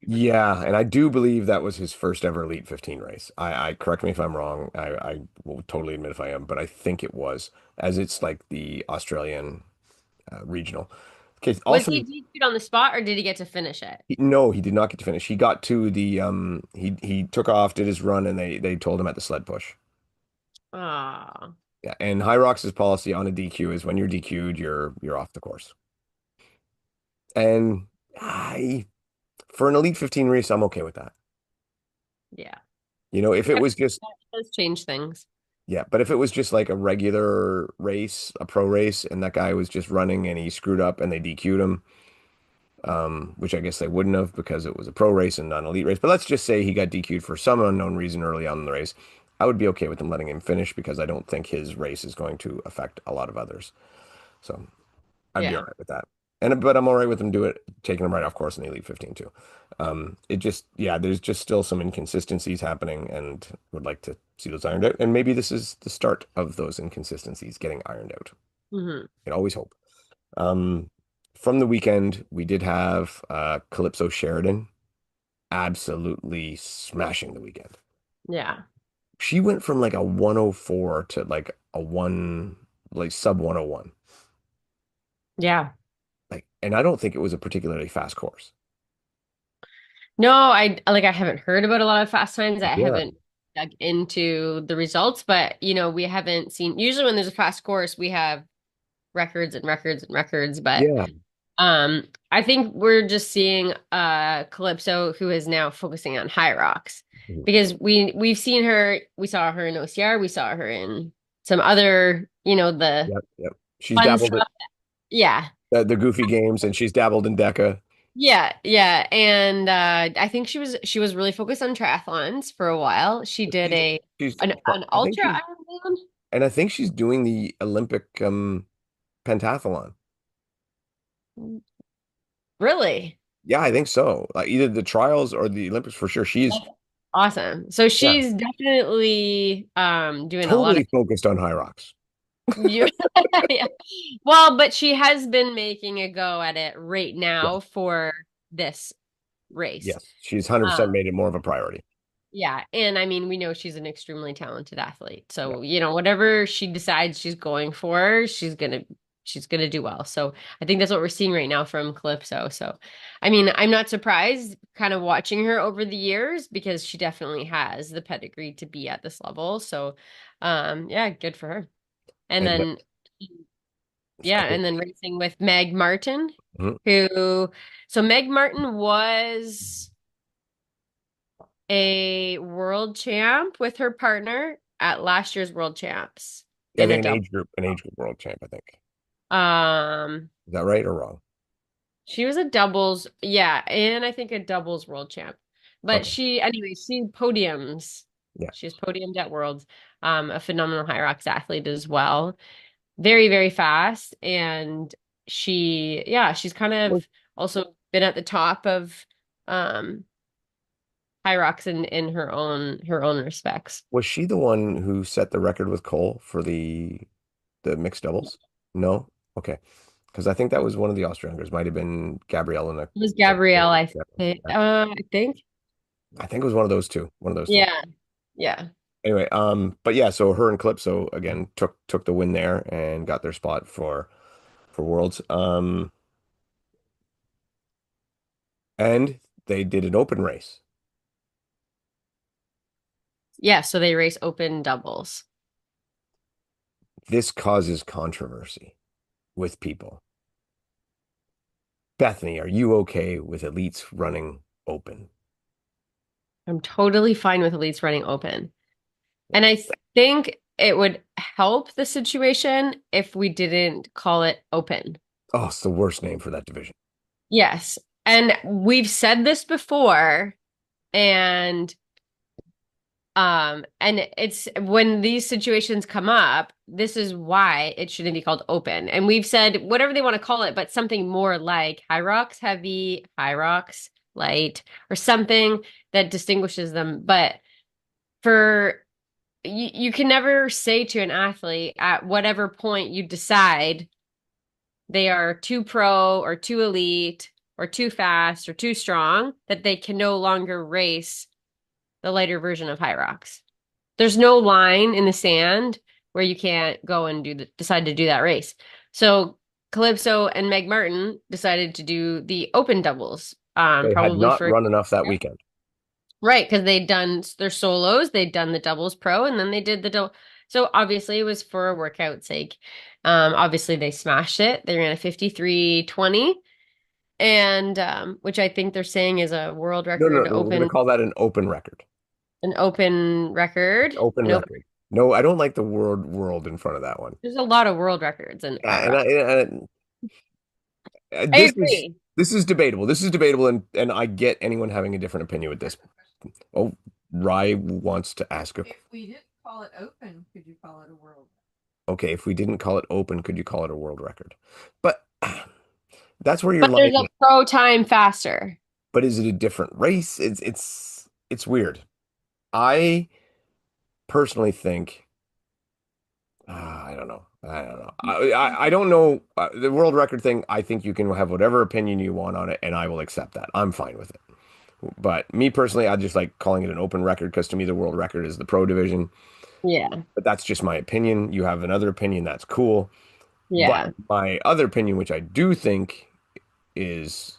Yeah, and I do believe that was his first ever Elite 15 race. I correct me if I'm wrong. I will totally admit if I am, but I think it was, as it's like the Australian regional. Okay, was also, he DQ'd on the spot or did he get to finish it? no, he did not get to finish. He got to the he took off, did his run, and they told him at the sled push. Ah. Yeah, and Hyrox's policy on a DQ is when you're DQ'd, you're off the course. And I for an Elite 15 race, I'm okay with that. Yeah. You know, if it I mean, was just that does change things. yeah, but if it was just like a regular race, a pro race, and that guy was just running and he screwed up and they DQ'd him, which I guess they wouldn't have because it was a pro race and not an elite race. But let's just say he got DQ'd for some unknown reason early on in the race. I would be okay with them letting him finish because I don't think his race is going to affect a lot of others. So I'd be all Yeah. right with that. And but I'm all right with them do it, taking him right off course in the Elite 15 too. It just yeah, there's just still some inconsistencies happening, and would like to see those ironed out. And maybe this is the start of those inconsistencies getting ironed out. Hmm. I always hope. Um, from the weekend, we did have Calypso Sheridan absolutely smashing the weekend. Yeah. She went from like a 104 to like a one, like sub 101. Yeah. Like, and I don't think it was a particularly fast course. No, I haven't heard about a lot of fast times. I Yeah. haven't dug into the results, but we haven't seen usually when there's a fast course, we have records and records and records, but Yeah. I think we're just seeing Calypso who is now focusing on Hyrox Mhm. because we've seen her, we saw her in OCR, we saw her in some other, the Yep. Yep. She's fun dabbled stuff. Yeah. at the goofy games, and she's dabbled in Deka. Yeah, yeah. And I think she was really focused on triathlons for a while. She did She's a she's an I think ultra she's Ironman. and I think she's doing the Olympic pentathlon. Really? Yeah, I think so. Like either the trials or the Olympics for sure. She's That's awesome. So yeah, she's definitely doing a lot of totally focused on Hyrox. you yeah. Well, but she has been making a go at it right Yes. now for this race. Yes. She's 100% Um, made it more of a priority. yeah, and I mean, we know she's an extremely talented athlete. Yeah. So, whatever she decides she's going for, she's gonna do well. So, I think that's what we're seeing right now from Calypso. So, I mean, I'm not surprised kind of watching her over the years because she definitely has the pedigree to be at this level. So, yeah, good for her. And And then I yeah, think and then racing with Meg Martin, mhm. who so Meg Martin was a world champ with her partner at last year's world champs I in a think double. an age group world champ, I think. Um, Is that right or wrong? she was a doubles, yeah, and I think a doubles world champ. But Okay. anyway, she podiums. Yeah. She's podiumed at Worlds. A phenomenal Hyrox athlete as well. Very, very fast. And she's kind Was, of also been at the top of um Hyrox in her own respects. was she the one who set the record with Cole for the mixed doubles? No? Okay. Because I think that was one of the Austrians. Might have been Gabrielle and a It was or, Gabrielle, or I think. I think. I think it was one of those two. One of those two. Yeah. Yeah. Anyway, but yeah, so her and Calypso again took the win there and got their spot for Worlds. And they did an open race. Yeah. So they race open doubles. This causes controversy with people. Bethany, are you okay with elites running open? I'm totally fine with elites running open. And I think it would help the situation if we didn't call it open. Oh, it's the worst name for that division. Yes. And we've said this before, and and it's when these situations come up, this is why it shouldn't be called open. And we've said whatever they want to call it, but something more like Hyrox heavy, Hyrox light, or something that distinguishes them. But for you can never say to an athlete at whatever point you decide they are too pro or too elite or too fast or too strong that they can no longer race the lighter version of Hyrox. There's no line in the sand where you can't go and decide to do that race. So Calypso and Meg Martin decided to do the open doubles, They had probably not for run enough that weekend. right because they'd done their solos, they'd done the doubles pro, and then they did the double. So obviously it was for a workout sake. Obviously they smashed it. They ran a 53:20, and which I think they're saying is a world No, no, record no, we're going to open, call that an open record. an open record, Open an open. record. No, I don't like the word world in front of that one. There's a lot of world records in Yeah, IRL. I agree. this is debatable. This is debatable, and I get anyone having a different opinion with this. Oh, Rye wants to ask a. If we didn't call it open, could you call it a world? Okay, if we didn't call it open, could you call it a world record? But that's where your But line there's a is. pro time faster. But is it a different race? It's weird. I personally think I don't know. I don't know. I don't know the world record thing. I think you can have whatever opinion you want on it, and I will accept that. I'm fine with it. But me personally, I just like calling it an open record because to me the world record is the pro division. Yeah. But that's just my opinion. You have another opinion, that's cool. But Yeah. my other opinion, which I do think is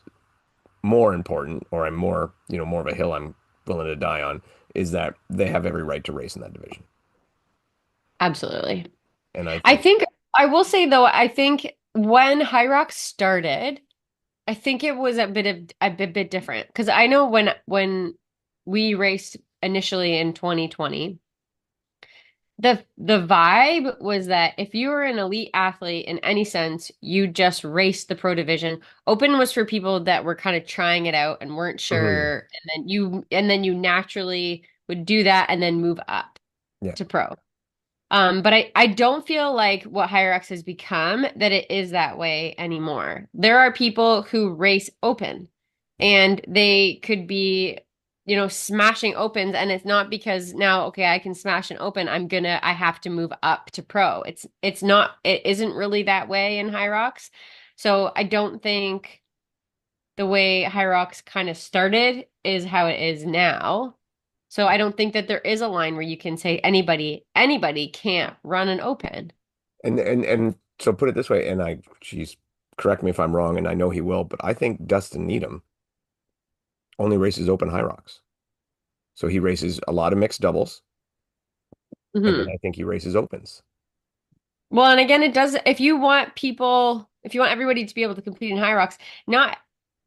more important, or I'm more, more of a hill I'm willing to die on, is that they have every right to race in that division. Absolutely. And I I think, think I will say though, I think when Hyrox started, I think it was a bit different because I know when we raced initially in 2020, the vibe was that if you were an elite athlete in any sense, you just raced the pro division. Open was for people that were kind of trying it out and weren't Mhm. sure, and then you naturally would do that and then move up Yeah. to pro. But I don't feel like what Hyrox has become that it is that way anymore. There are people who race open and they could be, smashing opens, and it's not because now, okay, I can smash an open, I have to move up to pro. It isn't really that way in Hyrox. So I don't think the way Hyrox kind of started is how it is now. So I don't think that there is a line where you can say anybody can't run an open. And so put it this way, and geez, correct me if I'm wrong, and I know he will, but I think Dustin Needham only races open high rocks. So he races a lot of mixed doubles, and then Hmm. I think he races opens. Well, and again, it does, if you want everybody to be able to compete in Hyrox, not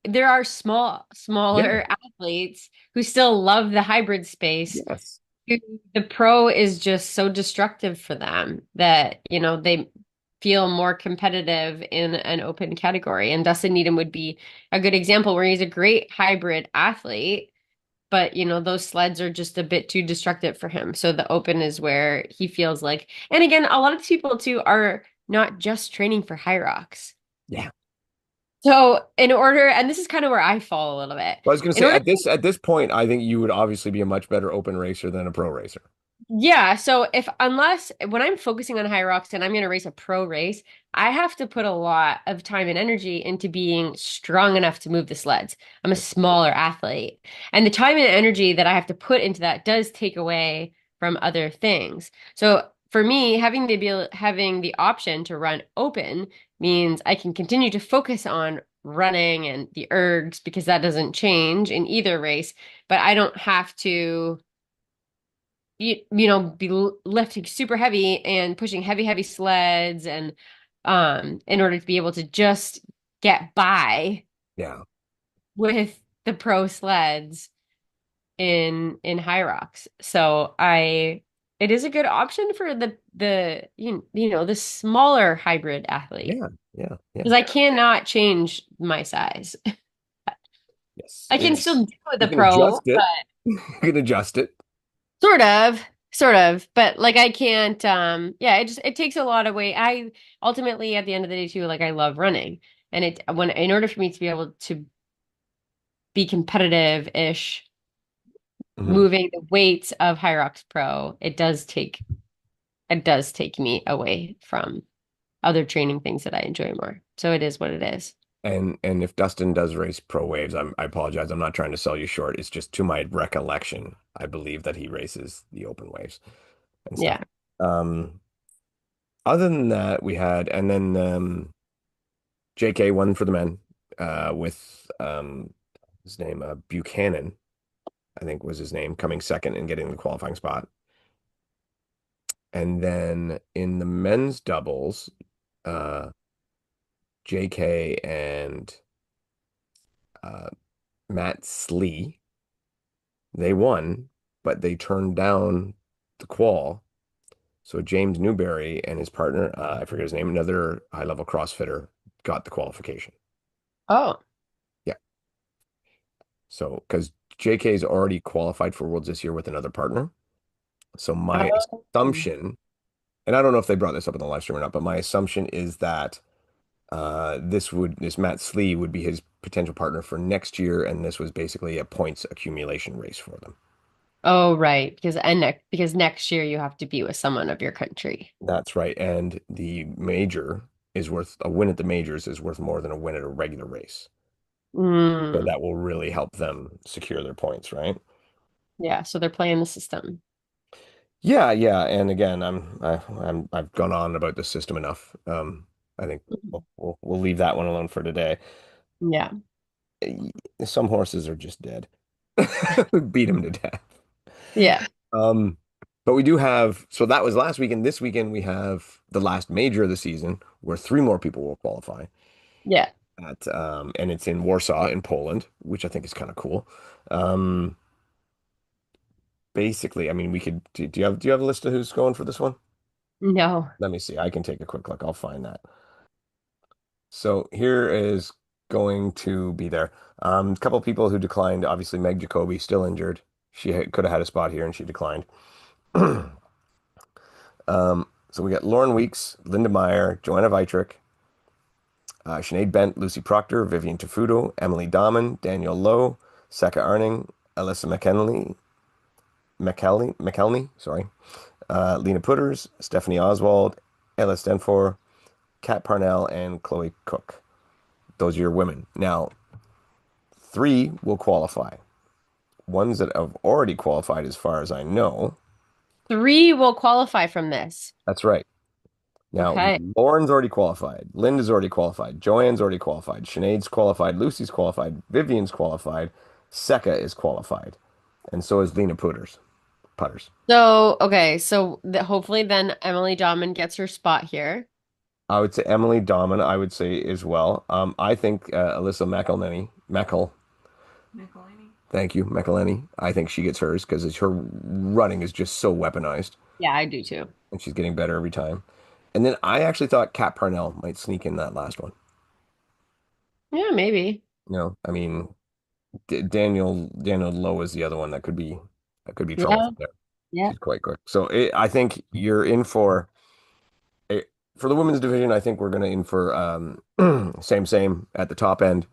there are Yeah. smaller athletes who still love the hybrid space. Yes. The pro is just so destructive for them that, they feel more competitive in an open category. And Dustin Needham would be a good example where he's a great hybrid athlete, but those sleds are just a bit too destructive for him. So the open is where he feels like, and again, a lot of people too are not just training for high rocks. Yeah. So in order, and this is kind of where I fall a little bit. Well, I was going to In say order at this point, I think you would obviously be a much better open racer than a pro racer. Yeah, so if unless when I'm focusing on high rocks and I'm going to race a pro race, I have to put a lot of time and energy into being strong enough to move the sleds. I'm a smaller athlete, and the time and energy that I have to put into that does take away from other things. So for me, having the option to run open means I can continue to focus on running and the ergs because that doesn't change in either race, but I don't have to be lifting super heavy and pushing heavy sleds and in order to be able to just get by Yeah. with the pro sleds in Hyrox. So I it is a good option for the smaller hybrid athlete Yeah. Yeah. Yeah. because I cannot change my size. Yes. I can It's still do you the can pro, adjust it. You can adjust it. sort of, but like I can't yeah, it takes a lot of weight. I ultimately at the end of the day too, like I love running. And in order for me to be able to be competitive-ish, Mhm. moving the weights of Hyrox Pro, it does take me away from other training things that I enjoy more. So it is what it is. And if Dustin does race pro waves, I apologize. I'm not trying to sell you short. It's just to my recollection, I believe that he races the open waves and stuff. Yeah. Um, Other than that, we had and then JK won for the men with his name Buchanan, I think was his name, coming second and getting the qualifying spot. And then in the men's doubles, uh, JK and uh, Matt Slee, they won, but they turned down the qual. So James Newberry and his partner, I forget his name, another high-level CrossFitter, got the qualification. Oh. Yeah. So because JK's already qualified for Worlds this year with another partner. So my Oh. assumption, and I don't know if they brought this up in the live stream or not, but my assumption is that this Matt Slee would be his potential partner for next year, and this was basically a points accumulation race for them. Oh, right. Because next year you have to be with someone of your country. That's right. And the major is worth a win at the majors is worth more than a win at a regular race. So Mm. that will really help them secure their points, right? Yeah, so they're playing the system. Yeah, yeah. And again, I've gone on about the system enough. I think we'll leave that one alone for today. Yeah. Some horses are just dead. Beat them to death. Yeah. Um, But we do have, so that was last weekend. This weekend we have the last major of the season where three more people will qualify Yeah. and it's in Warsaw in Poland, which I think is kind of cool. Um, basically, I mean, we could, do you have a list of who's going for this one? No. Let me see. I can take a quick look. I'll find that. So here is going to be there. A couple of people who declined. Obviously, Meg Jacoby still injured. Could have had a spot here and she declined. So we got Lauren Weeks, Linda Meyer, Joanna Vaitrick, Sinead Bent, Lucy Proctor, Vivian Tafuto, Emily Dahman, Daniel Lowe, Seka Arning, Alyssa McKelney, sorry, Lena Putters, Stephanie Oswald, Ella Stenfor, Kat Parnell, and Chloe Cook. Those are your women. Now, three will qualify. Ones that have already qualified, as far as I know. Three will qualify from this. That's right. Now, Okay. Lauren's already qualified. Linda's already qualified. Joanne's already qualified. Sinead's qualified. Lucy's qualified. Vivian's qualified. Seka is qualified. And so is Lena Putters. So, okay. So hopefully then Emily Dahman gets her spot here. I would say Emily Dahman, I would say as well. I think Alyssa Michelini. thank you, McElhenney. I think she gets hers because her running is just so weaponized Yeah, I do too. and she's getting better every time. And then I actually thought Kat Parnell might sneak in that last one. Yeah, maybe. I mean, Daniel Lowe is the other one that could be Yeah. troublesome there. Yeah. She's quite quick. So I think you're in for the women's division. I think we're going to in for same at the top end,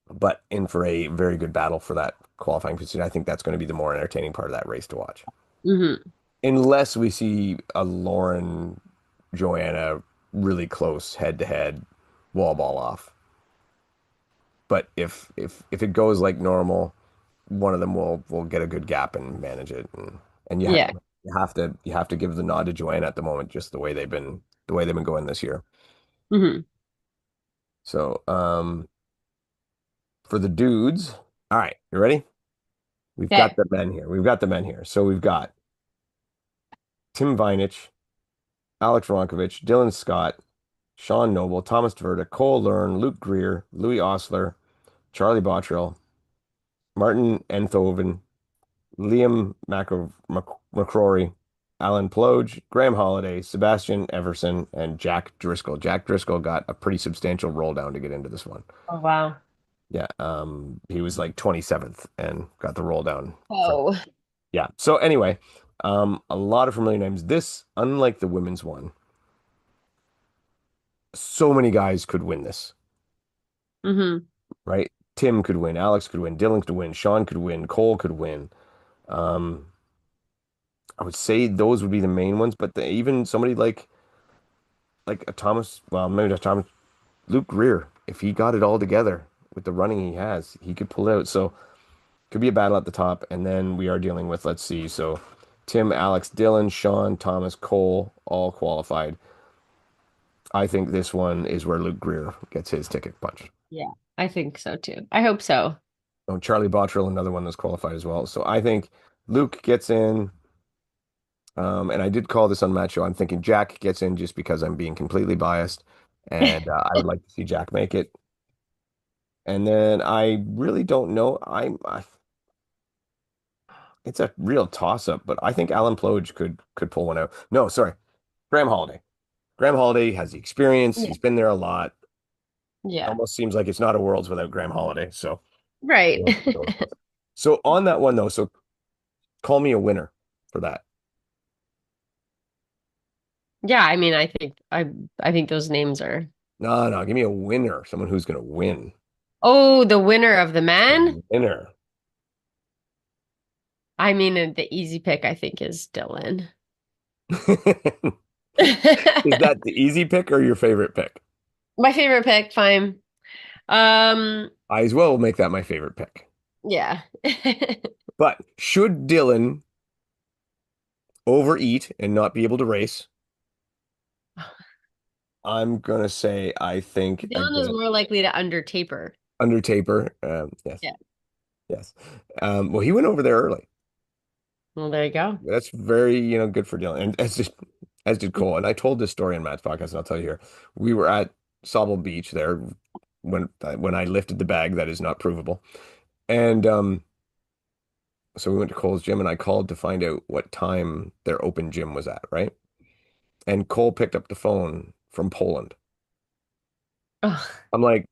but in for a very good battle for that qualifying position. I think that's going to be the more entertaining part of that race to watch, Hmm. unless we see a Lauren Joanna really close head to head wall ball off. But if it goes like normal, one of them will get a good gap and manage it, and Yeah. you have to give the nod to Joanna at the moment, just the way they've been going this year. Hmm. So for the dudes, all right, you ready? We've got Okay. the men here. We've got the men here. So we've got Tim Vinich, Alex Ronkovich, Dylan Scott, Sean Noble, Thomas Tverda, Cole Learn, Luke Greer, Louis Osler, Charlie Bottrill, Martin Enthoven, Liam McCrory, Alan Ploge, Graham Holiday, Sebastian Everson, and Jack Driscoll. Jack Driscoll got a pretty substantial roll down to get into this one. Oh, wow. Yeah, he was like 27th and got the roll down from. Oh. Yeah. So anyway, a lot of familiar names. This, unlike the women's one, so many guys could win this, Hmm. right? Tim could win, Alex could win, Dylan could win, Sean could win, Cole could win. Um, I would say those would be the main ones, but even somebody like a Thomas, well, maybe not Thomas, Luke Greer, if he got it all together with the running he has, he could pull it out. So could be a battle at the top, and then we are dealing with, let's see, so Tim, Alex, Dylan, Sean, Thomas, Cole, all qualified. I think this one is where Luke Greer gets his ticket punched. Yeah, I think so too. I hope so. Oh, Charlie Bottrill, another one that's qualified as well. So I think Luke gets in. And I did call this on Matt Show. I'm thinking Jack gets in just because I'm being completely biased, and I would like to see Jack make it. And then I really don't know. It's a real toss up, but I think Alan Ploge could pull one out. No, sorry, Graham Holiday. Graham Holiday has the experience. Yeah. He's been there a lot. Yeah. Almost seems like it's not a Worlds without Graham Holiday. So, Right. yeah. So on that one though, so call me a winner for that. Yeah, I mean, I think those names are. No, no, give me a winner, someone who's going to win. Oh, the winner of the man? A winner. I mean, the easy pick I think is Dylan. Is that the easy pick or your favorite pick? My favorite pick, fine. Um, I as well will make that my favorite pick. yeah. But should Dylan overeat and not be able to race, I'm gonna say I think Dylan is again more likely to under taper. under taper. Yes, Yeah. yes. Well, he went over there early. Well, there you go. That's very, good for Dylan. And as did Cole. And I told this story on Matt's podcast, and I'll tell you here. We were at Sobel Beach there when I lifted the bag that is not provable. And so we went to Cole's gym and I called to find out what time their open gym was at, right? And Cole picked up the phone from Poland. Oh, I'm like,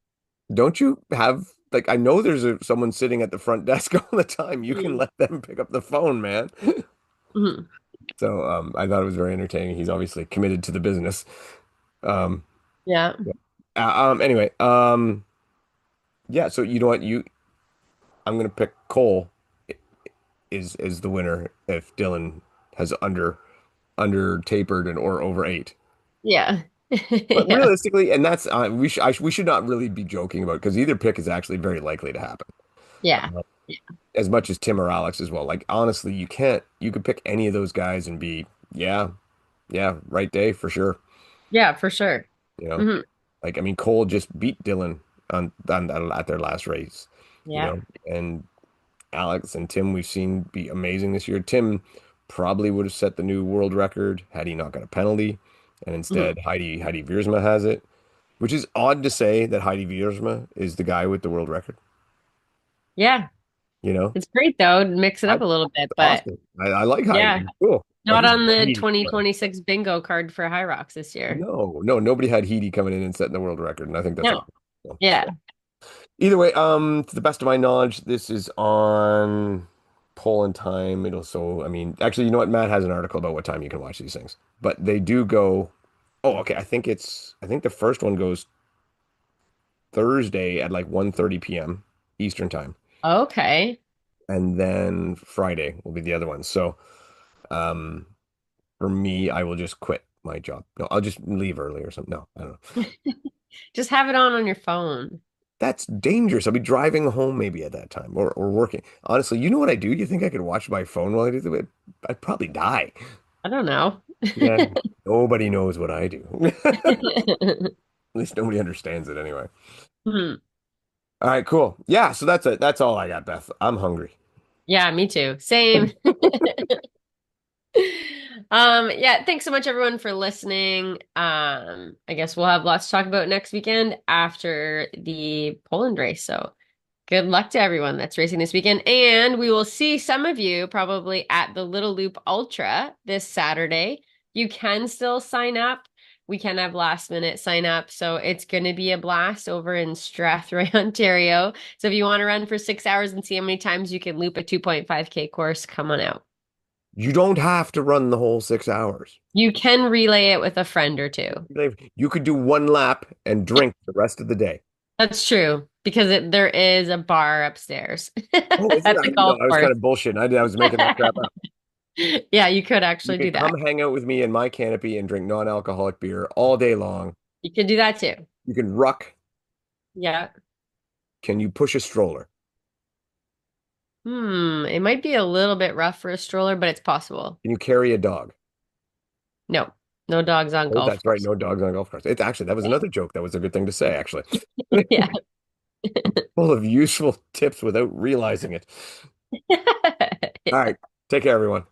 don't you have like I know there's someone sitting at the front desk all the time. You can mm, let them pick up the phone, man. mhm. So I thought it was very entertaining. He's obviously committed to the business. Um, Yeah. yeah. Anyway, yeah. So you know what? I'm gonna pick Cole is the winner if Dylan has under tapered and or over 8. Yeah. But Yeah. realistically, and that's we should not really be joking about because either pick is actually very likely to happen. Yeah. Uh, as much as Tim or Alex as well. Like honestly, you could pick any of those guys and be yeah, yeah, right day for sure. Yeah, for sure. You know, Hmm. like I mean, Cole just beat Dylan at their last race. You Yeah. know, and Alex and Tim we've seen be amazing this year. Tim probably would have set the new world record had he not got a penalty, and Hmm. instead Heidi Wiersma has it, which is odd to say that Heidi Wiersma is the guy with the world record. Yeah. You know, It's great though, to mix it I, up a little bit, but awesome. I like yeah, Heidi. Cool. Well, not he's on the Heidi. 2026 bingo card for Hyrox this year. No, no, nobody had Heidi coming in and setting the world record, and I think that's No. awesome. So, Yeah. either way, to the best of my knowledge, this is on Poland time. I mean, actually, you know what? Matt has an article about what time you can watch these things, but they do go. Oh, okay. I think the first one goes Thursday at like 1:30 p.m. Eastern time, Okay. and then Friday will be the other one. So, um, for me, I will just quit my job. No, I'll just leave early or something. No, I don't know. Just have it on your phone. That's dangerous. I'll be driving home maybe at that time or working. Honestly, you know what I do? You think I could watch my phone while I do it? I'd probably die. I don't know. Yeah. Nobody knows what I do. At least nobody understands it anyway. Hmm. All right, cool. Yeah, so that's it. That's all I got, Beth. I'm hungry. Yeah, me too. Same. Yeah, thanks so much everyone for listening. I guess we'll have lots to talk about next weekend after the Poland race. So good luck to everyone that's racing this weekend. And we will see some of you probably at the Little Loop Ultra this Saturday. You can still sign up. We can have last minute sign up. So it's going to be a blast over in Strathroy, Ontario. So if you want to run for 6 hours and see how many times you can loop a 2.5K course, come on out. You don't have to run the whole 6 hours. You can relay it with a friend or two. You could do one lap and drink the rest of the day. That's true because there is a bar upstairs Oh, is it? at I the didn't know. golf I was course. kind of bullshitting. I was making that crap up. Yeah, you could You actually do could that. come hang out with me in my canopy and drink non-alcoholic beer all day long. You could do that too. You can ruck. Yeah. Can you push a stroller? It might be a little bit rough for a stroller, but it's possible. Can you carry a dog? No, no dogs on Oh, golf that's right. course. No dogs on golf carts. It's actually, that was another joke. That was a good thing to say, actually. Yeah. Full of useful tips without realizing it. All right. Take care, everyone.